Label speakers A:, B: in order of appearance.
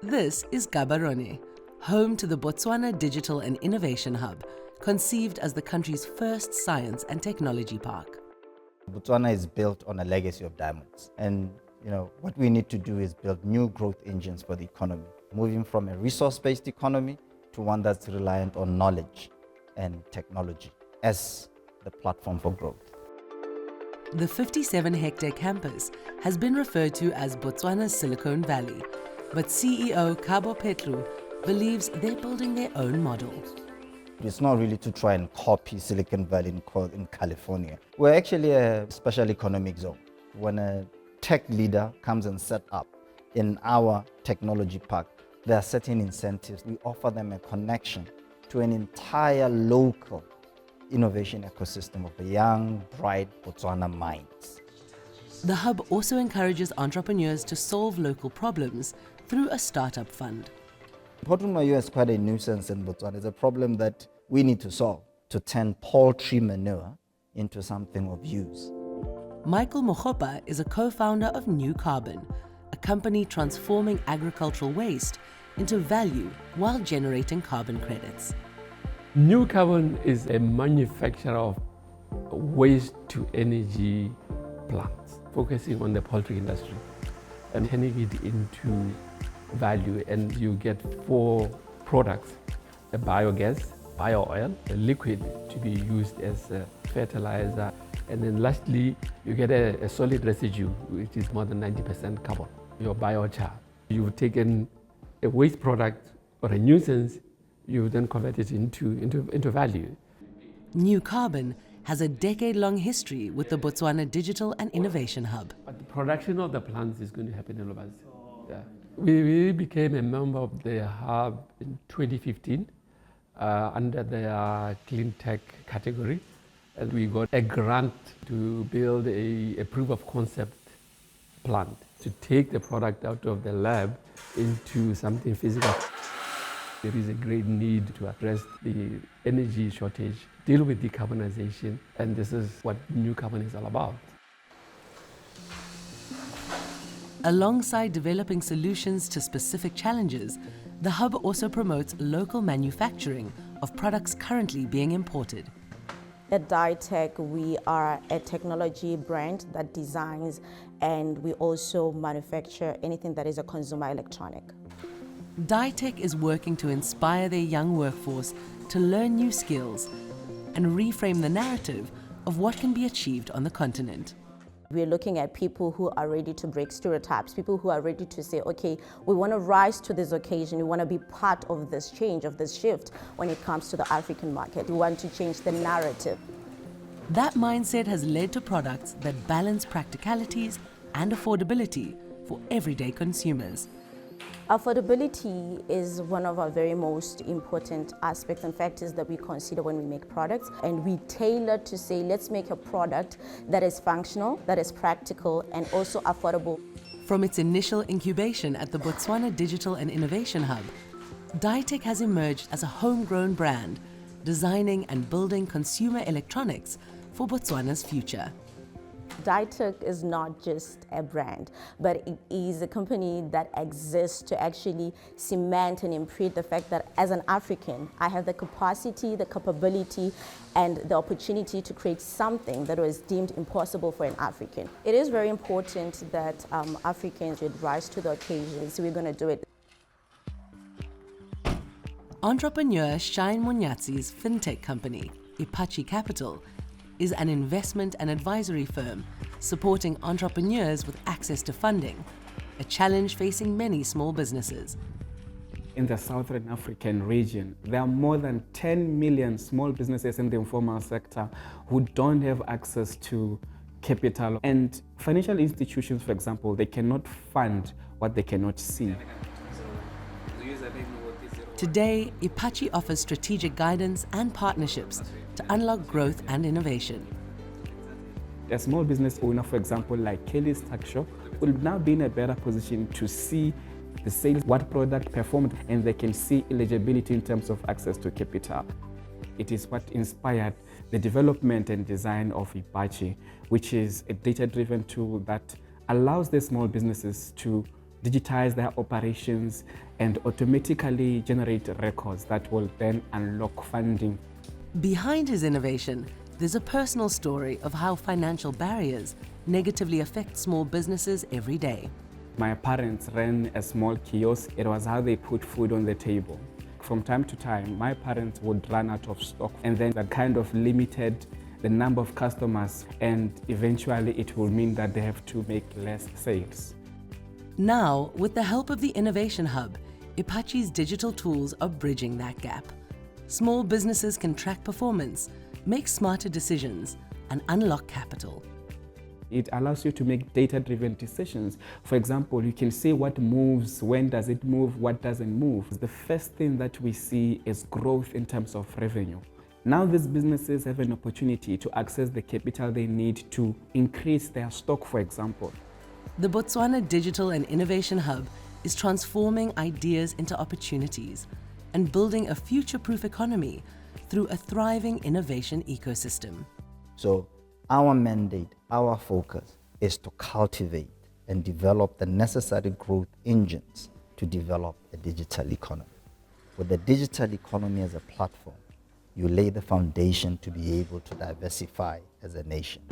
A: This is Gaborone, home to the Botswana Digital and Innovation Hub, conceived as the country's first science and technology park.
B: Botswana is built on a legacy of diamonds. And what we need to do is build new growth engines for the economy, moving from a resource-based economy to one that's reliant on knowledge and technology as the platform for growth.
A: The 57-hectare campus has been referred to as Botswana's Silicon Valley, but CEO Kabo Phetlhu believes they're building their own model.
B: It's not really to try and copy Silicon Valley in California. We're actually a special economic zone. When a tech leader comes and set up in our technology park, there are certain incentives. We offer them a connection to an entire local innovation ecosystem of the young, bright Botswana minds.
A: The hub also encourages entrepreneurs to solve local problems through a startup fund.
B: Poultry is quite a nuisance in Botswana. It's a problem that we need to solve to turn poultry manure into something of use.
A: Michael Mogopa is a co-founder of NuCarbon, a company transforming agricultural waste into value while generating carbon credits.
C: NuCarbon is a manufacturer of waste-to-energy plants, focusing on the poultry industry and turning it into value. And you get 4 products: the biogas, bio-oil, the liquid to be used as a fertilizer, and then lastly, you get a solid residue, which is more than 90% carbon, your biochar. You've taken a waste product or a nuisance, you then convert it into value.
A: NuCarbon has a decade-long history with the Botswana Digital and Innovation Hub.
C: But the production of the plants is going to happen in all of us. Yeah. We became a member of the hub in 2015 under the clean tech category, and we got a grant to build a proof of concept plant to take the product out of the lab into something physical. There is a great need to address the energy shortage, deal with decarbonization, and this is what NuCarbon is all about.
A: Alongside developing solutions to specific challenges, the hub also promotes local manufacturing of products currently being imported.
D: At Ditec, we are a technology brand that designs, and we also manufacture anything that is a consumer electronic.
A: Ditec is working to inspire their young workforce to learn new skills and reframe the narrative of what can be achieved on the continent.
D: We're looking at people who are ready to break stereotypes, people who are ready to say, okay, we want to rise to this occasion, we want to be part of this change, of this shift when it comes to the African market. We want to change the narrative.
A: That mindset has led to products that balance practicalities and affordability for everyday consumers.
D: Affordability is one of our very most important aspects and factors that we consider when we make products, and we tailor to say, let's make a product that is functional, that is practical, and also affordable.
A: From its initial incubation at the Botswana Digital and Innovation Hub, Ditec has emerged as a homegrown brand, designing and building consumer electronics for Botswana's future.
D: Ditec is not just a brand, but it is a company that exists to actually cement and imprint the fact that as an African, I have the capacity, the capability, and the opportunity to create something that was deemed impossible for an African. It is very important that Africans would rise to the occasion, so we're going to do it.
A: Entrepreneur Shine Munyatsi's fintech company, Ipachi Capital, is an investment and advisory firm supporting entrepreneurs with access to funding, a challenge facing many small businesses.
E: In the Southern African region, there are more than 10 million small businesses in the informal sector who don't have access to capital. And financial institutions, for example, they cannot fund what they cannot see.
A: Today, Ipachi offers strategic guidance and partnerships to unlock growth and innovation.
E: A small business owner, for example, like Kelly's Tuck Shop, will now be in a better position to see the sales, what product performed, and they can see eligibility in terms of access to capital. It is what inspired the development and design of Ipachi, which is a data-driven tool that allows the small businesses to digitize their operations, and automatically generate records that will then unlock funding.
A: Behind his innovation, there's a personal story of how financial barriers negatively affect small businesses every day.
E: My parents ran a small kiosk. It was how they put food on the table. From time to time, my parents would run out of stock, and then that kind of limited the number of customers, and eventually it will mean that they have to make less sales.
A: Now, with the help of the Innovation Hub, Ipachi's digital tools are bridging that gap. Small businesses can track performance, make smarter decisions, and unlock capital.
E: It allows you to make data-driven decisions. For example, you can see what moves, when does it move, what doesn't move. The first thing that we see is growth in terms of revenue. Now these businesses have an opportunity to access the capital they need to increase their stock, for example.
A: The Botswana Digital and Innovation Hub is transforming ideas into opportunities and building a future-proof economy through a thriving innovation ecosystem.
B: So our mandate, our focus is to cultivate and develop the necessary growth engines to develop a digital economy. With the digital economy as a platform, you lay the foundation to be able to diversify as a nation.